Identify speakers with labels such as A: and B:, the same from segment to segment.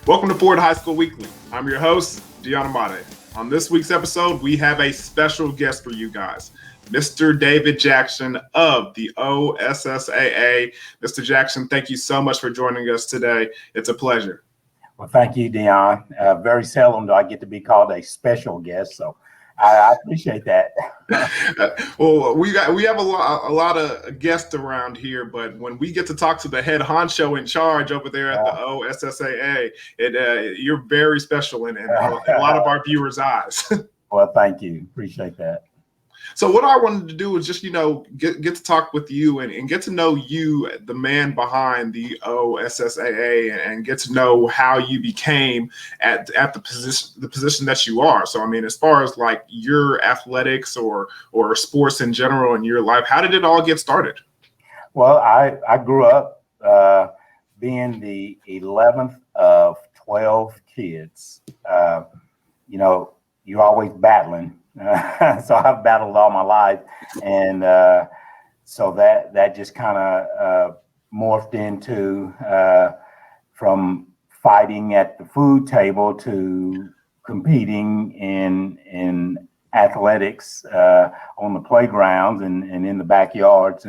A: Welcome to Ford High School Weekly. I'm your host, Gian Amade. On this week's episode, we have a special guest for you guys, Mr. David Jackson of the OSSAA. Mr. Jackson, thank you so much for joining us today. It's a pleasure.
B: Well, thank you, Dion. Very seldom do I get to be called a special guest, so I appreciate that.
A: Well, we have a lot of guests around here, but when we get to talk to the head honcho in charge over there at the OSSAA, you're very special in a lot of our viewers' eyes.
B: Well, thank you. Appreciate that.
A: So what I wanted to do is just, get to talk with you and get to know you, the man behind the OSSAA, and get to know how you became at the position that you are. So, I mean, as far as like your athletics or sports in general in your life, how did it all get started?
B: Well, I grew up being the 11th of 12 kids. You're always battling. So I've battled all my life, and so that just kind of morphed into from fighting at the food table to competing in athletics on the playgrounds and in the backyards.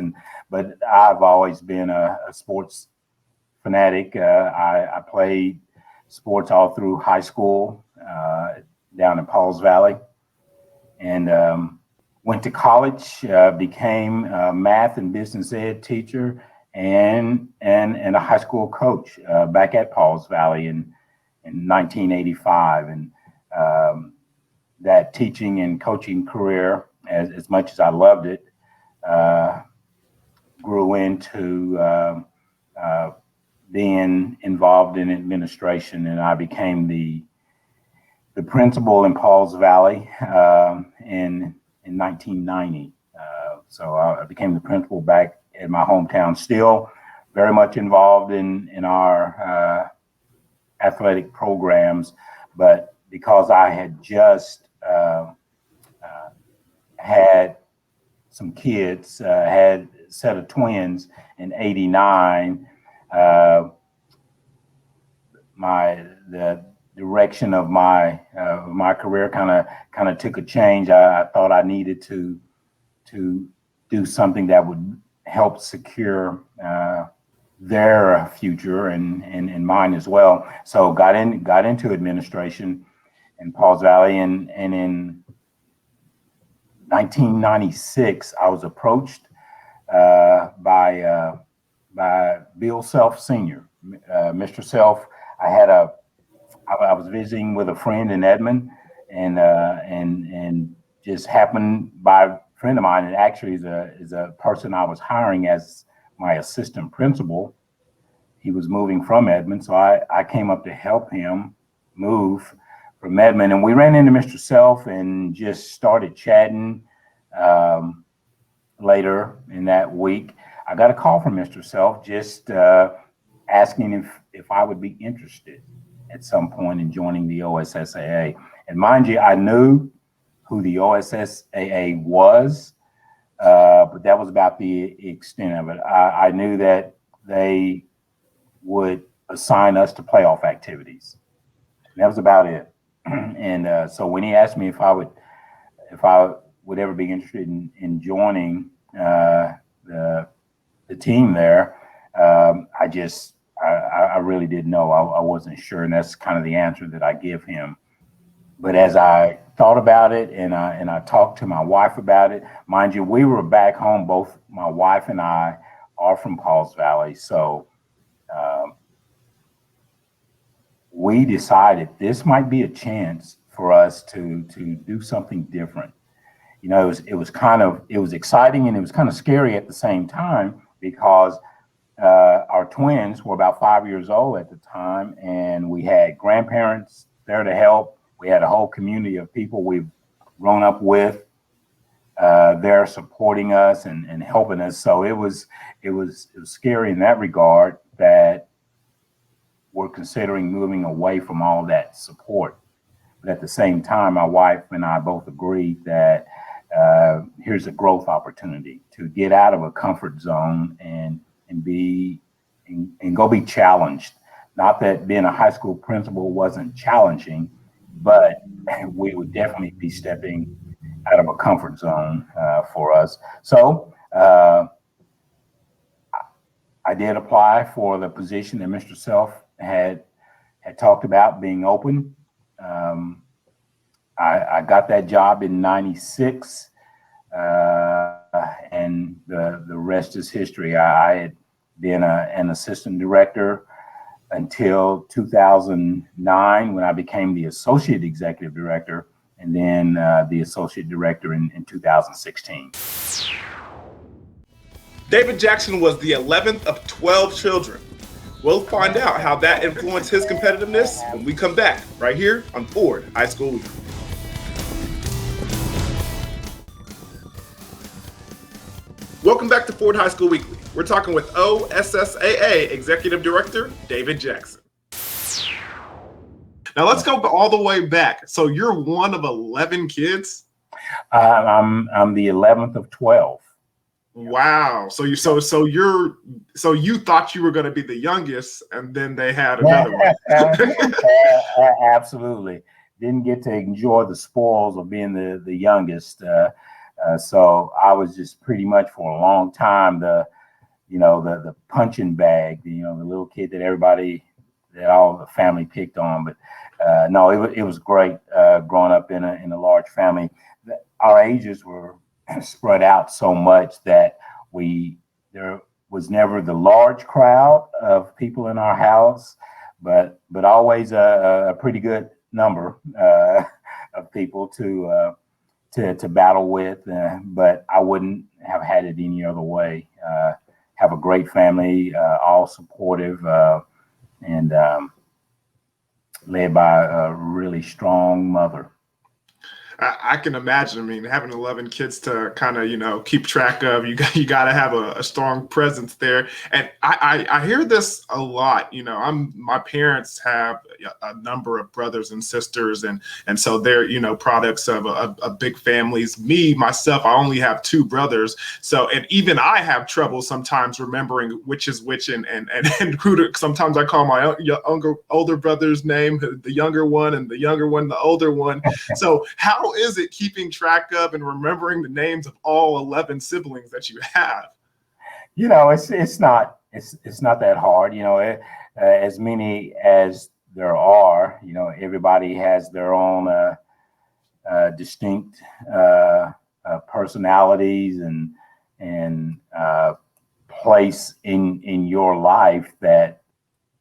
B: But I've always been a sports fanatic. I played sports all through high school down in Pauls Valley. And went to college, became a math and business ed teacher and a high school coach back at Pauls Valley in 1985. And that teaching and coaching career, as much as I loved it, grew into being involved in administration, and I became the principal in Pauls Valley in 1990. So I became the principal back in my hometown, still very much involved in our athletic programs. But because I had just had some kids, had a set of twins in '89, the direction of my career kind of took a change. I thought I needed to do something that would help secure their future and mine as well. So got into administration in Pauls Valley, and in 1996 I was approached by Bill Self Sr. Mr. Self. I was visiting with a friend in Edmond, and just happened by a friend of mine, and actually is a person I was hiring as my assistant principal. He was moving from Edmond, so I came up to help him move from Edmond, and we ran into Mr. Self and just started chatting. Later in that week, I got a call from Mr. Self just asking if I would be interested at some point in joining the OSSAA. And mind you, I knew who the OSSAA was, but that was about the extent of it. I knew that they would assign us to playoff activities. And that was about it. And so when he asked me if I would ever be interested in joining the team there, I really didn't know. I wasn't sure, and that's kind of the answer that I give him. But as I thought about it, and I talked to my wife about it, mind you, we were back home. Both my wife and I are from Pauls Valley, so we decided this might be a chance for us to do something different. It was exciting, and it was kind of scary at the same time, because our twins were about 5 years old at the time, and we had grandparents there to help. We had a whole community of people we've grown up with there supporting us and helping us. So it was scary in that regard, that we're considering moving away from all that support. But at the same time, my wife and I both agreed that here's a growth opportunity to get out of a comfort zone and go be challenged Not that being a high school principal wasn't challenging, but we would definitely be stepping out of a comfort zone for us. So I did apply for the position that Mr. Self had talked about being open. I got that job in '96, and the rest is history. I had been an assistant director until 2009, when I became the associate executive director, and then the associate director in 2016.
A: David Jackson was the 11th of 12 children. We'll find out how that influenced his competitiveness when we come back right here on Ford High School Weekly. Welcome back to Ford High School Weekly. We're talking with OSSAA Executive Director David Jackson. Now let's go all the way back. So you're one of 11 kids?
B: I'm the 11th of 12.
A: Wow. So you thought you were going to be the youngest, and then they had another one.
B: Absolutely. Didn't get to enjoy the spoils of being the youngest. So I was just pretty much for a long time the punching bag, the little kid that all the family picked on. But no, it was great growing up in a large family. Our ages were spread out so much that there was never the large crowd of people in our house, but always a pretty good number of people to battle with. But I wouldn't have had it any other way. Have a great family, all supportive, and led by a really strong mother.
A: I can imagine. I mean, having 11 kids to kind of, keep track of, you got to have a strong presence there. And I hear this a lot. My parents have a number of brothers and sisters, and so they're, products of a big families. Myself, I only have 2 brothers. So, and even I have trouble sometimes remembering which is which and who to, sometimes I call my older brother's name the younger one, and the younger one the older one. So how is it keeping track of and remembering the names of all 11 siblings that you have?
B: It's not that hard. As many as there are, everybody has their own distinct personalities and place in your life that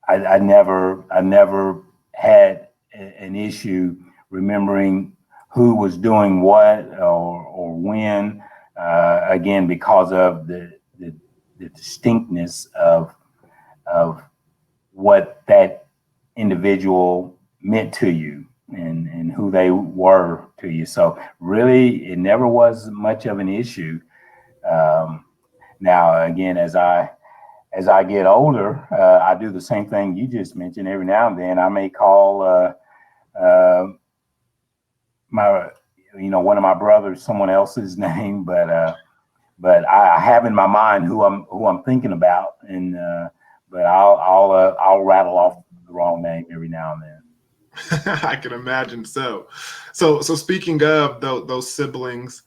B: I never had an issue remembering who was doing what or when, again, because of the distinctness of what that individual meant to you and who they were to you. So really, it never was much of an issue. Now, again, as I get older, I do the same thing you just mentioned. Every now and then, I may call one of my brothers someone else's name, but I have in my mind who I'm thinking about, and but I'll rattle off the wrong name every now and then.
A: I can imagine. So speaking of those siblings,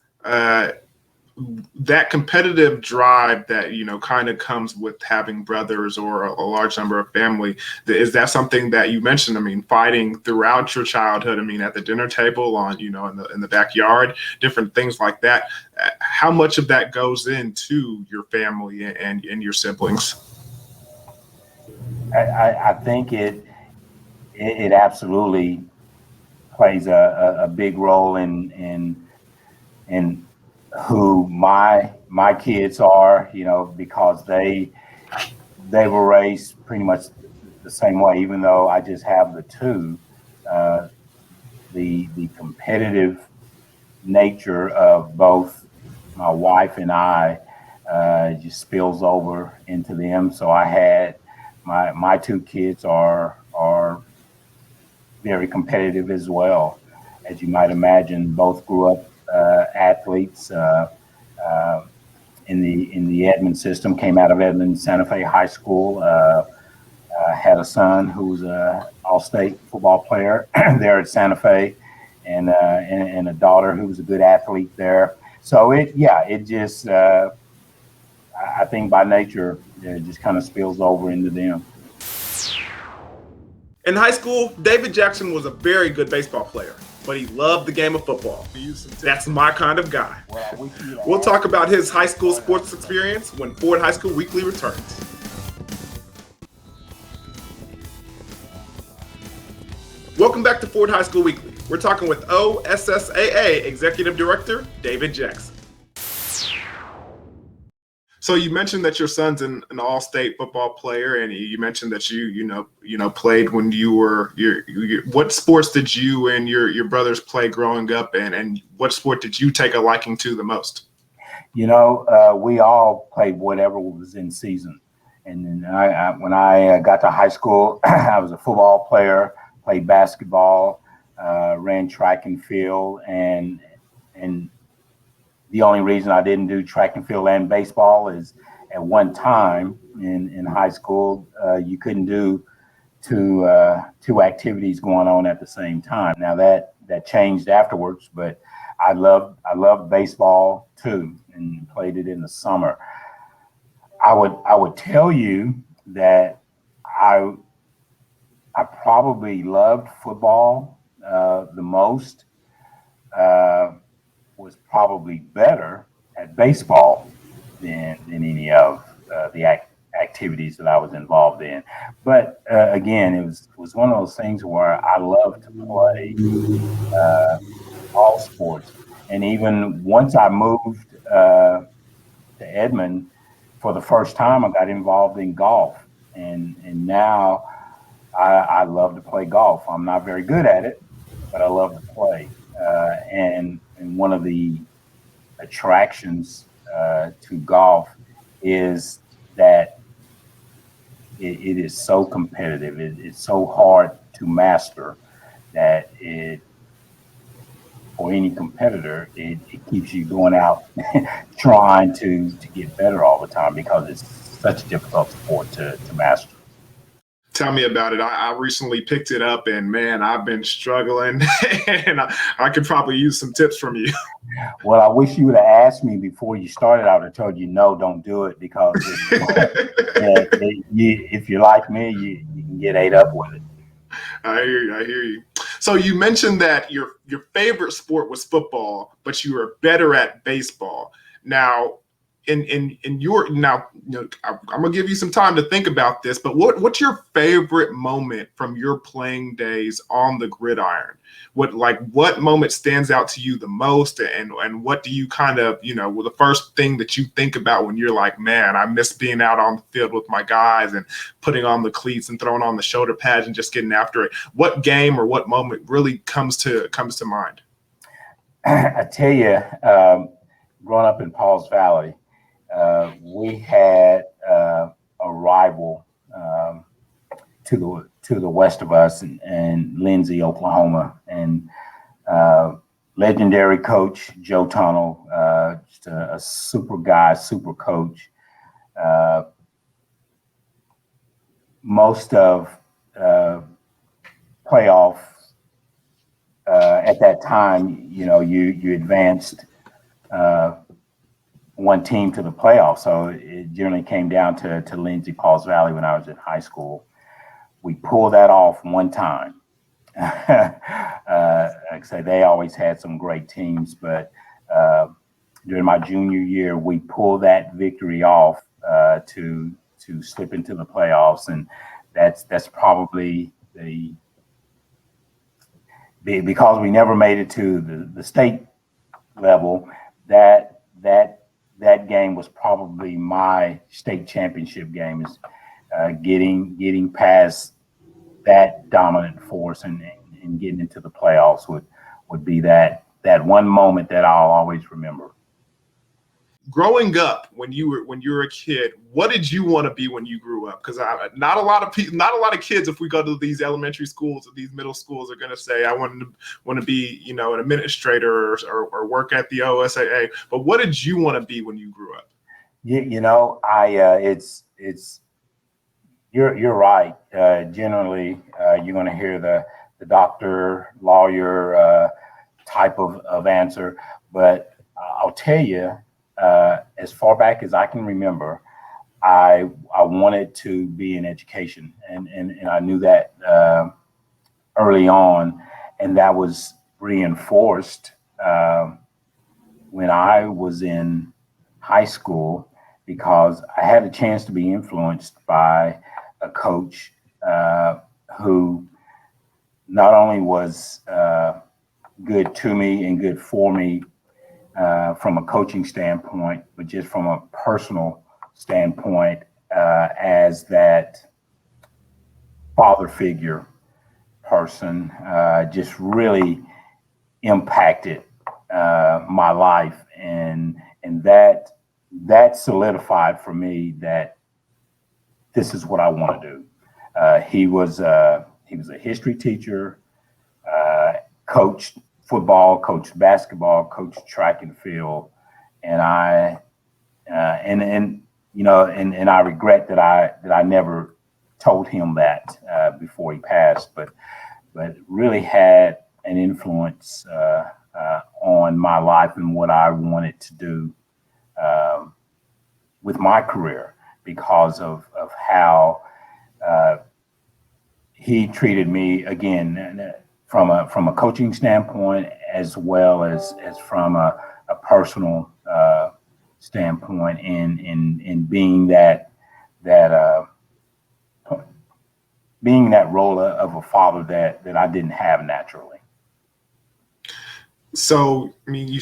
A: that competitive drive that kind of comes with having brothers or a large number of family, is that something that you mentioned? I mean, fighting throughout your childhood. I mean, at the dinner table, on in the backyard, different things like that. How much of that goes into your family and your siblings?
B: I think it absolutely plays a big role in who my kids are, because they were raised pretty much the same way, even though I just have the 2. The competitive nature of both my wife and I just spills over into them. So I had my 2 kids are very competitive as well. As you might imagine, both grew up athletes in the Edmond system, came out of Edmond Santa Fe High School, Had a son who's a all-state football player there at Santa Fe, and a daughter who was a good athlete there. So it just I think by nature it just kind of spills over into them.
A: In high school, David Jackson was a very good baseball player, but he loved the game of football. That's my kind of guy. We'll talk about his high school sports experience when Ford High School Weekly returns. Welcome back to Ford High School Weekly. We're talking with OSSAA Executive Director David Jackson. So you mentioned that your son's an all-state football player, and you mentioned that you played when you were what sports did you and your brothers play growing up, and what sport did you take a liking to the most?
B: We all played whatever was in season, and then when I got to high school, I was a football player, played basketball, ran track and field, and the only reason I didn't do track and field and baseball is at one time in high school, you couldn't do two activities going on at the same time. Now that changed afterwards, but I loved baseball too, and played it in the summer. I would tell you that I probably loved football the most. Was probably better at baseball than any of the activities that I was involved in. But again, it was one of those things where I loved to play all sports. And even once I moved to Edmond, for the first time, I got involved in golf. And now I love to play golf. I'm not very good at it, but I love to play. And one of the attractions to golf is that it is so competitive. It's so hard to master that for any competitor, it keeps you going out trying to get better all the time because it's such a difficult sport to master.
A: Tell me about it. I recently picked it up, and man, I've been struggling, and I could probably use some tips from you.
B: Well, I wish you would have asked me before you started. I would have told you, no, don't do it, because if you're like me, you can get ate up with it.
A: I hear you. So you mentioned that your favorite sport was football, but you were better at baseball. Now, I'm gonna give you some time to think about this, but what's your favorite moment from your playing days on the gridiron? What moment stands out to you the most, and what do you kind of, the first thing that you think about when you're like, man, I miss being out on the field with my guys and putting on the cleats and throwing on the shoulder pads and just getting after it? What game or what moment really comes to mind?
B: I tell you, growing up in Pauls Valley, we had a rival to the west of us in Lindsay, Oklahoma, and legendary coach Joe Tunnell, just a super guy, super coach. Most of playoff at that time, you advanced one team to the playoffs. So it generally came down to Lindsay, Pauls Valley when I was in high school. We pulled that off one time. Like I say, they always had some great teams, but during my junior year, we pulled that victory off to slip into the playoffs, and that's probably because we never made it to the state level. That game was probably my state championship game, is getting past that dominant force and getting into the playoffs would be that one moment that I'll always remember.
A: Growing up, when you were a kid, what did you want to be when you grew up? Because not a lot of kids, if we go to these elementary schools or these middle schools, are going to say, I want to be, an administrator or work at the OSSAA. But what did you want to be when you grew up?
B: It's You're right. Generally, you're going to hear the doctor, lawyer type of answer. But I'll tell you, as far back as I can remember, I wanted to be in education, and I knew that early on, and that was reinforced when I was in high school, because I had a chance to be influenced by a coach who not only was good to me and good for me from a coaching standpoint, but just from a personal standpoint as that father figure person, just really impacted my life, and that solidified for me that this is what I want to do. He was a history teacher, coached football, coached basketball, coached track and field, and I regret that I never told him that before he passed, but really had an influence on my life and what I wanted to do with my career, because of how he treated me, again, from a coaching standpoint, as well as from a personal standpoint, in being that role of a father that I didn't have naturally.
A: So, I mean, you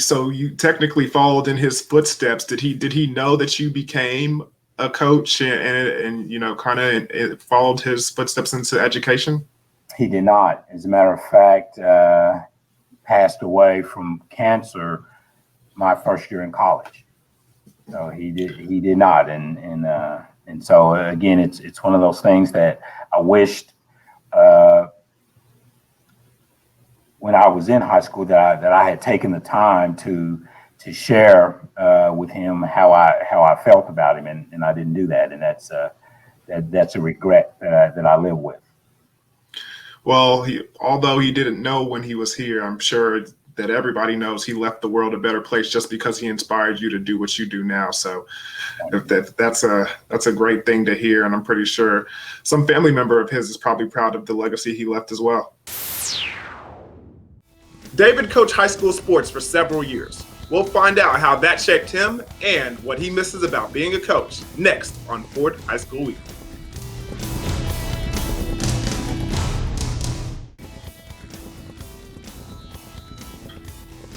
A: technically followed in his footsteps. Did he know that you became a coach and kind of followed his footsteps into education?
B: He did not. As a matter of fact, passed away from cancer my first year in college. So he did not, and so again, it's one of those things that I wished when I was in high school that I had taken the time to share with him how I felt about him, and I didn't do that, and that's a regret that I live with.
A: Well, although he didn't know when he was here, I'm sure that everybody knows he left the world a better place just because he inspired you to do what you do now. So that's a great thing to hear, and I'm pretty sure some family member of his is probably proud of the legacy he left as well. David coached high school sports for several years. We'll find out how that shaped him and what he misses about being a coach next on Ford High School Week.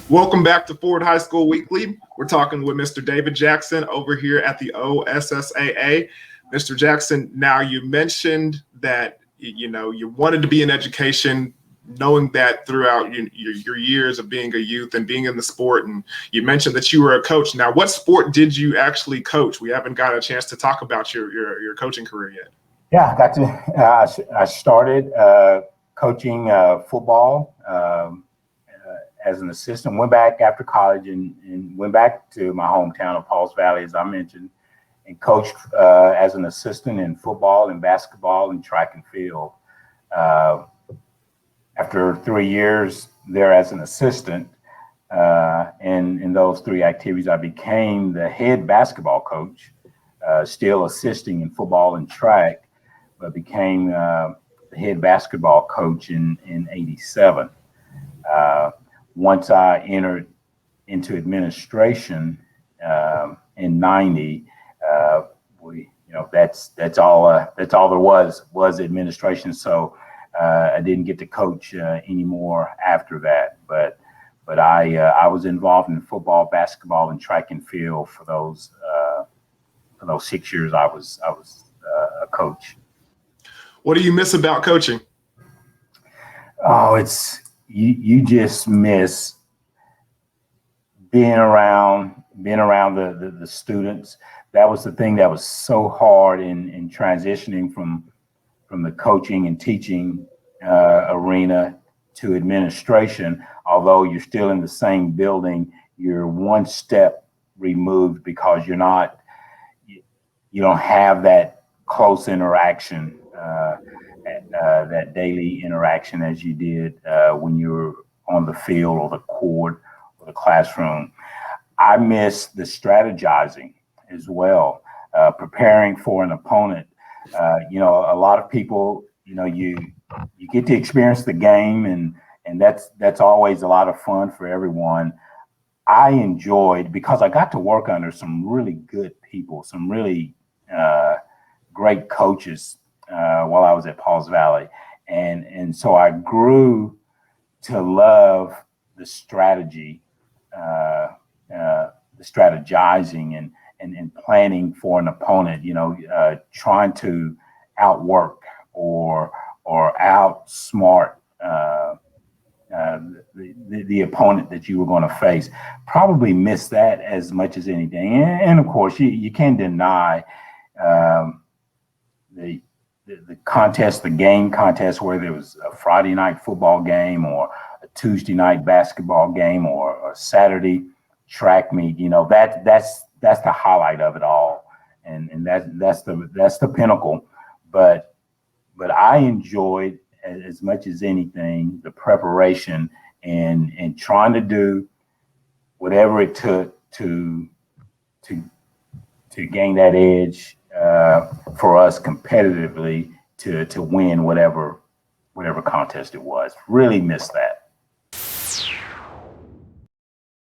A: Welcome back to Ford High School Weekly. We're talking with Mr. David Jackson over here at the OSSAA. Mr. Jackson, now you mentioned that you wanted to be in education, knowing that throughout your years of being a youth and being in the sport, and you mentioned that you were a coach. Now, what sport did you actually coach? We haven't got a chance to talk about your coaching career yet.
B: Yeah, I got to. I started coaching football as an assistant. Went back after college and went back to my hometown of Pauls Valley, as I mentioned, and coached as an assistant in football and basketball and track and field. After 3 years there as an assistant, in those three activities, I became the head basketball coach, still assisting in football and track, but became the head basketball coach in '87. Once I entered into administration in '90, that's all there was administration. So I didn't get to coach anymore after that, but I was involved in football, basketball, and track and field for those 6 years I was a coach.
A: What do you miss about coaching?
B: Oh, it's you just miss being around the students. That was the thing that was so hard in transitioning from the coaching and teaching arena to administration. Although you're still in the same building, you're one step removed because you don't have that close interaction, that daily interaction as you did when you were on the field or the court or the classroom. I miss the strategizing as well, preparing for an opponent. A lot of people, you get to experience the game, and that's always a lot of fun for everyone. I enjoyed, because I got to work under some really good people, some really great coaches while I was at Pauls Valley. And so I grew to love the strategy, the strategizing and planning for an opponent, trying to outwork or outsmart the opponent that you were going to face. Probably miss that as much as anything. And of course, you can't deny the contest, the game contest, whether it was a Friday night football game or a Tuesday night basketball game or a Saturday track meet. That's the highlight of it all, and that's the pinnacle. But I enjoyed, as much as anything, the preparation and trying to do whatever it took to gain that edge for us competitively to win whatever contest it was. Really missed that.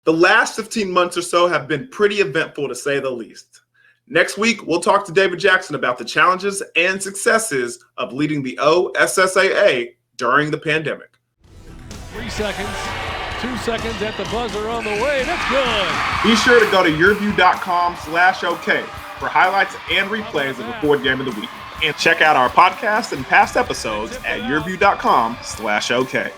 A: The last 15 months or so have been pretty eventful, to say the least. Next week, we'll talk to David Jackson about the challenges and successes of leading the OSSAA during the pandemic.
C: 3 seconds, 2 seconds at the buzzer on the way. That's good.
A: Be sure to go to YurView.com/OK for highlights and replays of the Ford Game of the Week. And check out our podcast and past episodes at YurView.com/OK.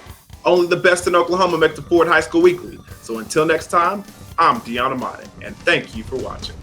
A: Only the best in Oklahoma make the Ford High School Weekly. So until next time, I'm Deanna Motte, and thank you for watching.